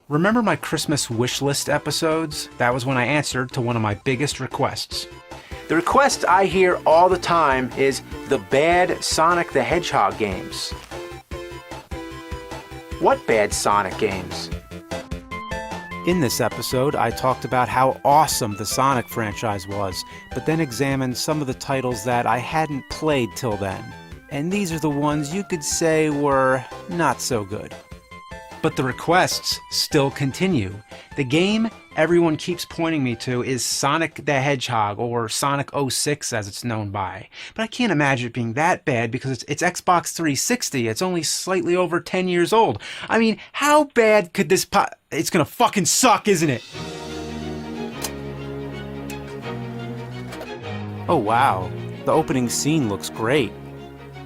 Remember my Christmas wish list episodes? That was when I answered to one of my biggest requests. The request I hear all the time is the bad Sonic the Hedgehog games. What bad Sonic games? In this episode, I talked about how awesome the Sonic franchise was, but then examined some of the titles that I hadn't played till then. And these are the ones you could say were not so good. But the requests still continue. The game everyone keeps pointing me to is Sonic the Hedgehog, or Sonic 06 as it's known by. But I can't imagine it being that bad because it's Xbox 360. It's only slightly over 10 years old. I mean, how bad could this It's gonna fucking suck, isn't it? Oh wow, the opening scene looks great.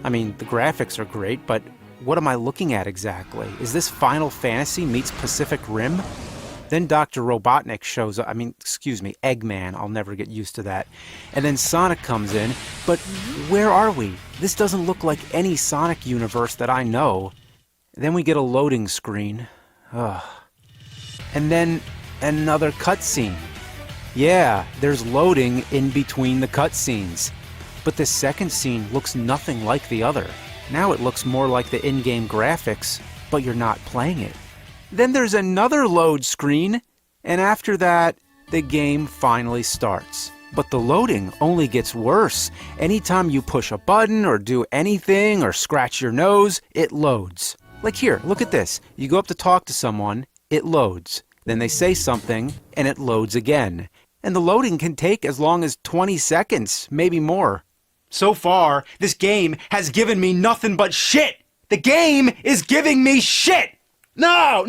I mean, the graphics are great, but what am I looking at exactly? Is this Final Fantasy meets Pacific Rim? Then Dr. Robotnik shows up. Eggman. I'll never get used to that. And then Sonic comes in. But where are we? This doesn't look like any Sonic universe that I know. Then we get a loading screen. Ugh. And then another cutscene. Yeah, there's loading in between the cutscenes. But the second scene looks nothing like the other. Now it looks more like the in-game graphics, but you're not playing it. Then there's another load screen, and after that, the game finally starts. But the loading only gets worse. Anytime you push a button or do anything or scratch your nose, it loads. Like here, look at this. You go up to talk to someone, it loads. Then they say something, and it loads again. And the loading can take as long as 20 seconds, maybe more. So far, this game has given me nothing but shit! The game is giving me shit! No!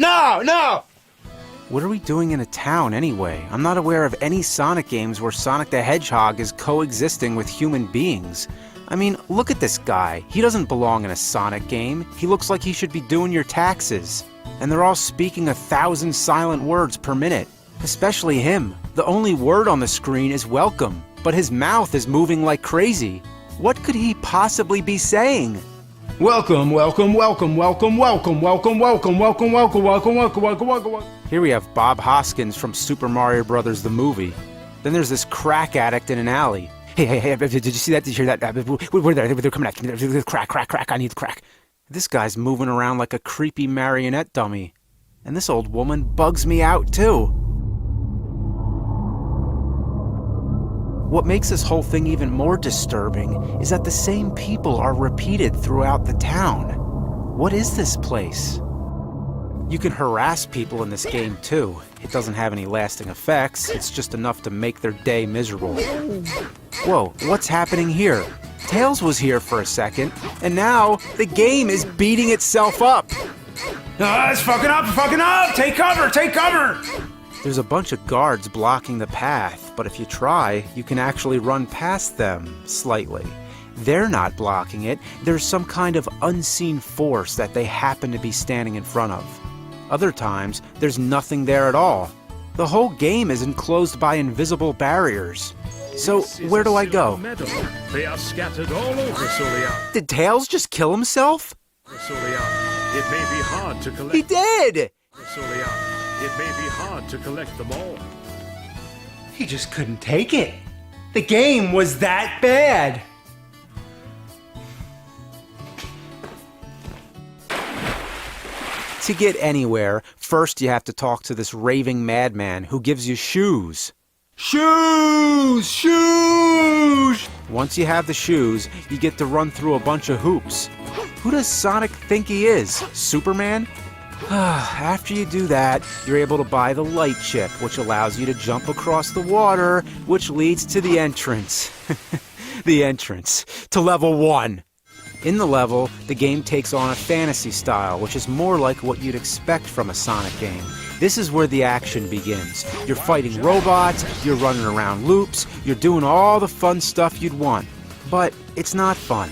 What are we doing in a town anyway? I'm not aware of any Sonic games where Sonic the Hedgehog is coexisting with human beings. I mean, look at this guy. He doesn't belong in a Sonic game. He looks like he should be doing your taxes. And they're all speaking 1,000 silent words per minute. Especially him. The only word on the screen is welcome, but his mouth is moving like crazy. What could he possibly be saying? Welcome. Here we have Bob Hoskins from Super Mario Brothers the movie. Then there's this crack addict in an alley. Hey, did you see that? Did you hear that? They're coming at me. Crack, I need the crack. This guy's moving around like a creepy marionette dummy. And this old woman bugs me out too. What makes this whole thing even more disturbing is that the same people are repeated throughout the town. What is this place? You can harass people in this game too. It doesn't have any lasting effects, it's just enough to make their day miserable. Whoa, what's happening here? Tails was here for a second, and now the game is beating itself up. It's fucking up! Take cover! There's a bunch of guards blocking the path, but if you try, you can actually run past them, slightly. They're not blocking it, there's some kind of unseen force that they happen to be standing in front of. Other times, there's nothing there at all. The whole game is enclosed by invisible barriers. So, where do I go? They are scattered all over Soleil. Did Tails just kill himself? Soleil, it may be hard to collect. He did! Soleil, it may be hard to collect them all. He just couldn't take it. The game was that bad. To get anywhere, first you have to talk to this raving madman who gives you shoes. Shoes! Once you have the shoes, you get to run through a bunch of hoops. Who does Sonic think he is? Superman? After you do that, you're able to buy the light chip, which allows you to jump across the water, which leads to the entrance. The entrance to level 1. In the level, the game takes on a fantasy style, which is more like what you'd expect from a Sonic game. This is where the action begins. You're fighting robots, you're running around loops, you're doing all the fun stuff you'd want. But it's not fun.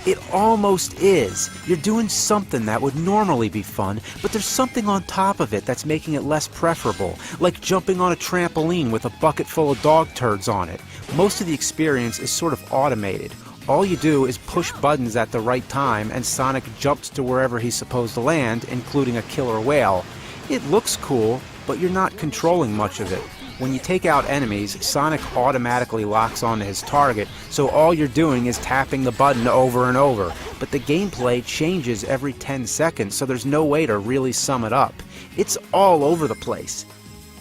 It almost is. You're doing something that would normally be fun, but there's something on top of it that's making it less preferable, like jumping on a trampoline with a bucket full of dog turds on it. Most of the experience is sort of automated. All you do is push buttons at the right time and Sonic jumps to wherever he's supposed to land, including a killer whale. It looks cool, but you're not controlling much of it. When you take out enemies, Sonic automatically locks onto his target, so all you're doing is tapping the button over and over. But the gameplay changes every 10 seconds, so there's no way to really sum it up. It's all over the place.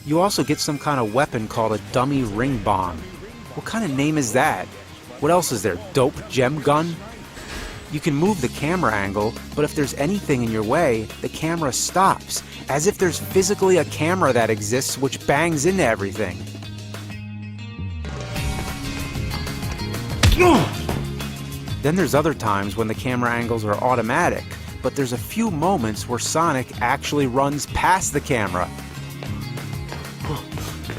You also get some kind of weapon called a dummy ring bomb. What kind of name is that? What else is there? Dope gem gun? You can move the camera angle, but if there's anything in your way, the camera stops, as if there's physically a camera that exists which bangs into everything. Then there's other times when the camera angles are automatic, but there's a few moments where Sonic actually runs past the camera.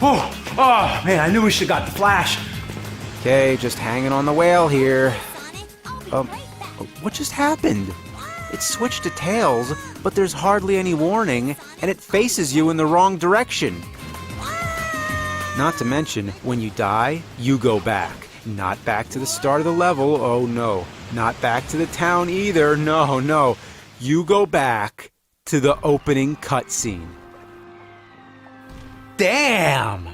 Oh man, I knew we should've got the flash. Okay, just hanging on the whale here. What just happened? It switched to Tails, but there's hardly any warning, and it faces you in the wrong direction. Not to mention, when you die, you go back. Not back to the start of the level, oh no. Not back to the town either, no. You go back to the opening cutscene. Damn!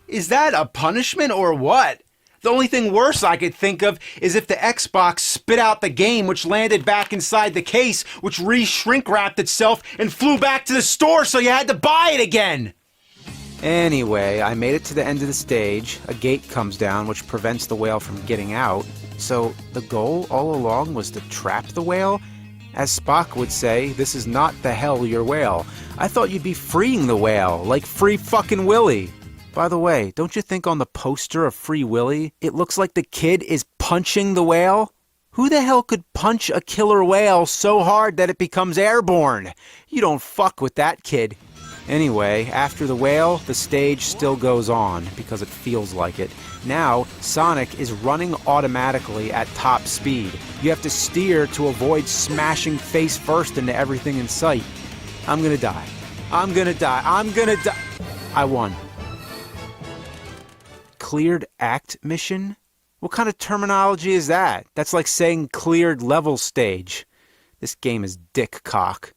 Is that a punishment or what? The only thing worse I could think of is if the Xbox spit out the game, which landed back inside the case, which re-shrink wrapped itself and flew back to the store, so you had to buy it again! Anyway, I made it to the end of the stage. A gate comes down which prevents the whale from getting out. So the goal all along was to trap the whale? As Spock would say, this is not the hell your whale. I thought you'd be freeing the whale, like Free fucking Willy. By the way, don't you think on the poster of Free Willy, it looks like the kid is punching the whale? Who the hell could punch a killer whale so hard that it becomes airborne? You don't fuck with that kid. Anyway, after the whale, the stage still goes on, because it feels like it. Now, Sonic is running automatically at top speed. You have to steer to avoid smashing face first into everything in sight. I'm gonna die. I won. Cleared act mission? What kind of terminology is that? That's like saying cleared level stage. This game is dick cock.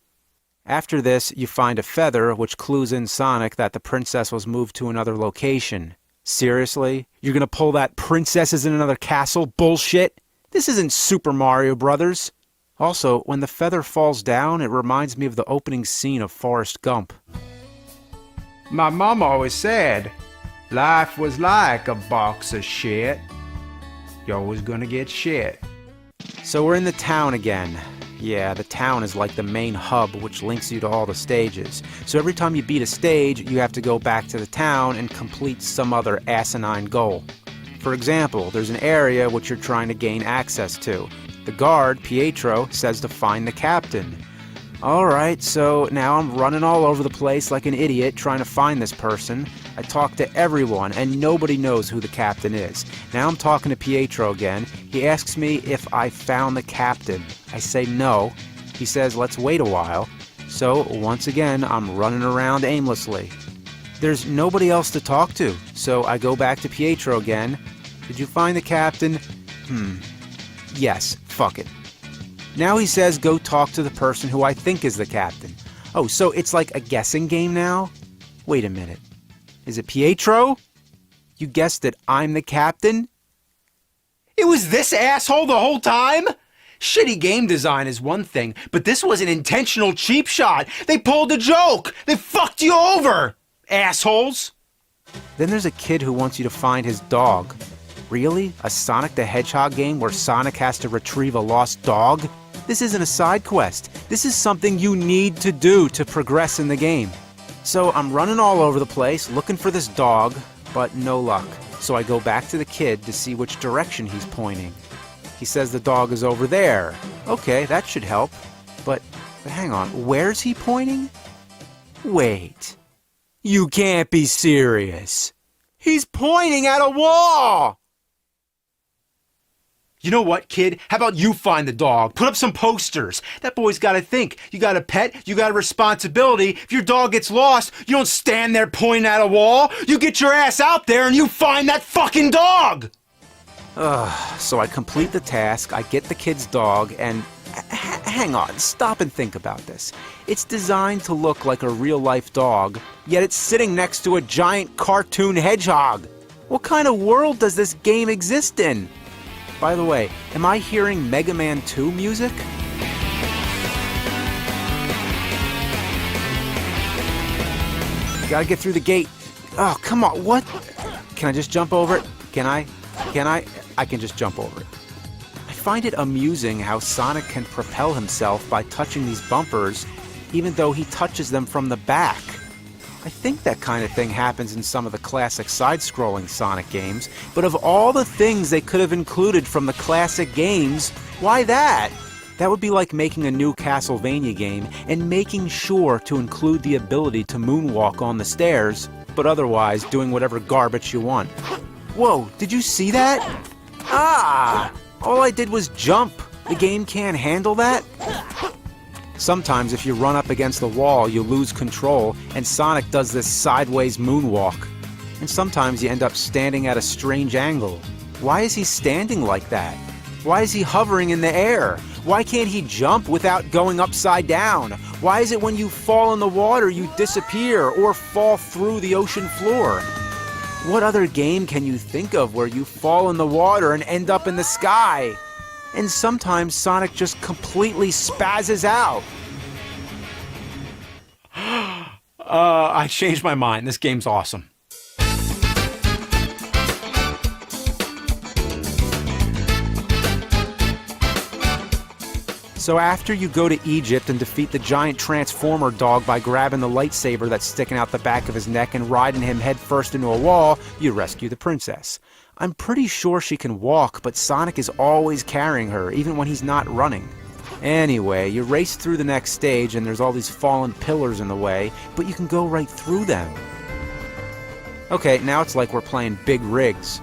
After this, you find a feather which clues in Sonic that the princess was moved to another location. Seriously? You're gonna pull that princess is in another castle bullshit? This isn't Super Mario Brothers. Also, when the feather falls down, it reminds me of the opening scene of Forrest Gump. My mom always said, life was like a box of shit. You're always gonna get shit. So we're in the town again. Yeah, the town is like the main hub which links you to all the stages. So every time you beat a stage, you have to go back to the town and complete some other asinine goal. For example, there's an area which you're trying to gain access to. The guard, Pietro, says to find the captain. Alright, so now I'm running all over the place like an idiot trying to find this person. I talk to everyone and nobody knows who the captain is. Now I'm talking to Pietro again. He asks me if I found the captain. I say no. He says let's wait a while. So once again, I'm running around aimlessly. There's nobody else to talk to, so I go back to Pietro again. Did you find the captain? Yes, fuck it. Now he says go talk to the person who I think is the captain. Oh, so it's like a guessing game now? Wait a minute. Is it Pietro? You guessed it, I'm the captain? It was this asshole the whole time? Shitty game design is one thing, but this was an intentional cheap shot. They pulled a joke. They fucked you over, assholes. Then there's a kid who wants you to find his dog. Really? A Sonic the Hedgehog game where Sonic has to retrieve a lost dog? This isn't a side quest. This is something you need to do to progress in the game. So I'm running all over the place looking for this dog, but no luck. So I go back to the kid to see which direction he's pointing. He says the dog is over there. Okay, that should help. But hang on, where's he pointing? Wait. You can't be serious. He's pointing at a wall! You know what, kid? How about you find the dog? Put up some posters. That boy's gotta think. You got a pet, you got a responsibility. If your dog gets lost, you don't stand there pointing at a wall. You get your ass out there and you find that fucking dog! So I complete the task, I get the kid's dog, and... hang on, stop and think about this. It's designed to look like a real-life dog, yet it's sitting next to a giant cartoon hedgehog. What kind of world does this game exist in? By the way, am I hearing Mega Man 2 music? Gotta get through the gate. Oh, come on, what? Can I just jump over it? Can I? I can just jump over it. I find it amusing how Sonic can propel himself by touching these bumpers, even though he touches them from the back. I think that kind of thing happens in some of the classic side-scrolling Sonic games, but of all the things they could have included from the classic games, why that? That would be like making a new Castlevania game and making sure to include the ability to moonwalk on the stairs, but otherwise doing whatever garbage you want. Whoa, did you see that? Ah! All I did was jump. The game can't handle that? Sometimes if you run up against the wall, you lose control, and Sonic does this sideways moonwalk. And sometimes you end up standing at a strange angle. Why is he standing like that? Why is he hovering in the air? Why can't he jump without going upside down? Why is it when you fall in the water you disappear or fall through the ocean floor? What other game can you think of where you fall in the water and end up in the sky? And sometimes Sonic just completely spazzes out. I changed my mind. This game's awesome. So after you go to Egypt and defeat the giant Transformer dog by grabbing the lightsaber that's sticking out the back of his neck and riding him headfirst into a wall, you rescue the princess. I'm pretty sure she can walk, but Sonic is always carrying her, even when he's not running. Anyway, you race through the next stage and there's all these fallen pillars in the way, but you can go right through them. Okay, now it's like we're playing big rigs.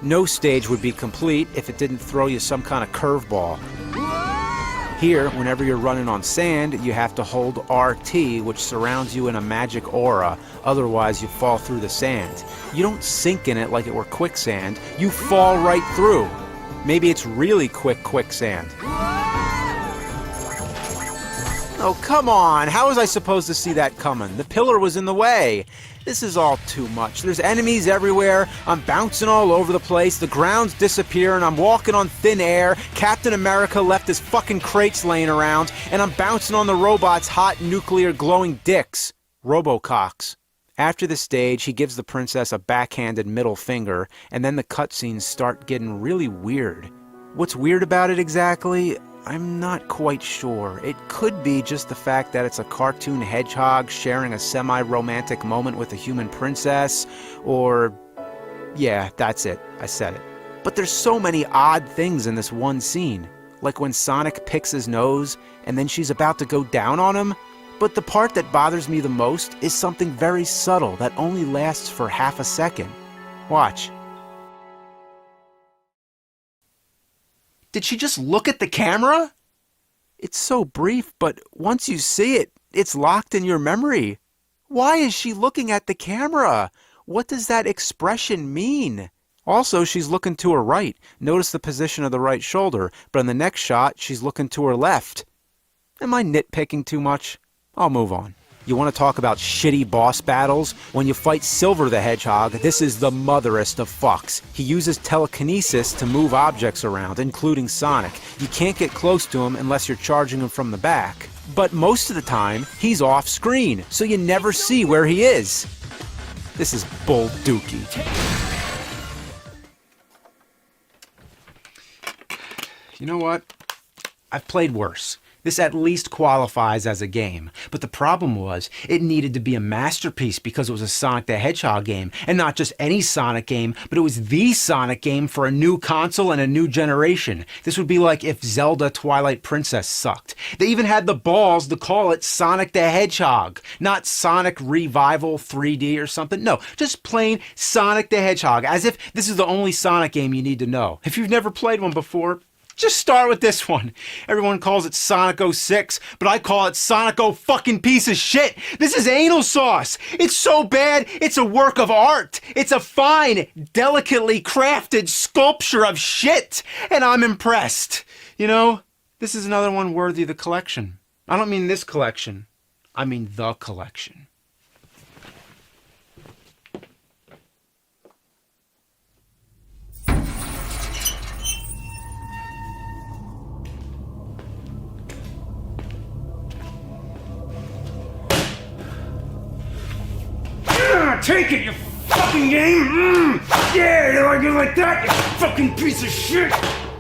No stage would be complete if it didn't throw you some kind of curveball. Here, whenever you're running on sand, you have to hold RT, which surrounds you in a magic aura, otherwise you fall through the sand. You don't sink in it like it were quicksand, you fall right through. Maybe it's really quicksand. Oh, come on! How was I supposed to see that coming? The pillar was in the way. This is all too much. There's enemies everywhere. I'm bouncing all over the place. The ground's disappearing. I'm walking on thin air. Captain America left his fucking crates laying around. And I'm bouncing on the robot's hot nuclear glowing dicks. Robococks. After the stage, he gives the princess a backhanded middle finger. And then the cutscenes start getting really weird. What's weird about it exactly? I'm not quite sure. It could be just the fact that it's a cartoon hedgehog sharing a semi-romantic moment with a human princess, or... yeah, that's it. I said it. But there's so many odd things in this one scene. Like when Sonic picks his nose, and then she's about to go down on him. But the part that bothers me the most is something very subtle that only lasts for half a second. Watch. Did she just look at the camera? It's so brief, but once you see it, it's locked in your memory. Why is she looking at the camera? What does that expression mean? Also, she's looking to her right. Notice the position of the right shoulder, but in the next shot, she's looking to her left. Am I nitpicking too much? I'll move on. You want to talk about shitty boss battles? When you fight Silver the Hedgehog, this is the motherest of fucks. He uses telekinesis to move objects around, including Sonic. You can't get close to him unless you're charging him from the back. But most of the time, he's off screen, so you never see where he is. This is bull dookie. You know what? I've played worse. This at least qualifies as a game. But the problem was, it needed to be a masterpiece because it was a Sonic the Hedgehog game. And not just any Sonic game, but it was the Sonic game for a new console and a new generation. This would be like if Zelda Twilight Princess sucked. They even had the balls to call it Sonic the Hedgehog. Not Sonic Revival 3D or something. No, just plain Sonic the Hedgehog. As if this is the only Sonic game you need to know. If you've never played one before, just start with this one. Everyone calls it Sonic 06, but I call it Sonic fucking piece of shit. This is anal sauce. It's so bad, it's a work of art. It's a fine, delicately crafted sculpture of shit. And I'm impressed. You know, This is another one worthy of the collection. I don't mean this collection. I mean the collection. Take it, you fucking game! Yeah, you like it like that, you fucking piece of shit!